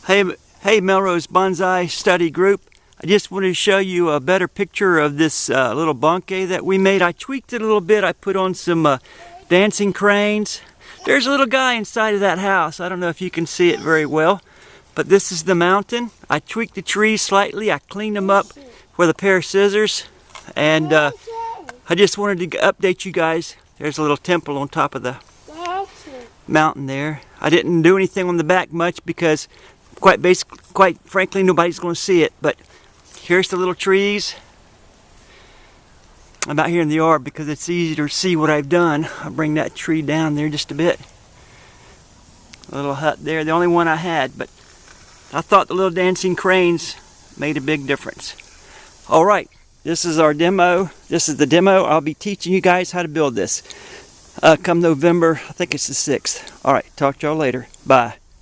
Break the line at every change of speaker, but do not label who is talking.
Hey Melrose Bonsai study group. I just wanted to show you a better picture of this little Bonkei that we made. I tweaked it a little bit. I put on some dancing cranes. There's a little guy inside of that house. I don't know if you can see it very well, but this is the mountain. I tweaked the trees slightly. I cleaned them up with a pair of scissors, and I just wanted to update you guys. There's a little temple on top of the mountain there. I didn't do anything on the back much because quite frankly nobody's going to see it, but here's the little trees. I'm out here in the yard because it's easier to see what I've done. I'll bring that tree down there just a bit. A little hut there, the only one I had, but I thought the little dancing cranes made a big difference. Alright, this is our demo. This is the demo. I'll be teaching you guys how to build this come November, I think it's the 6th. Alright, talk to y'all later. Bye.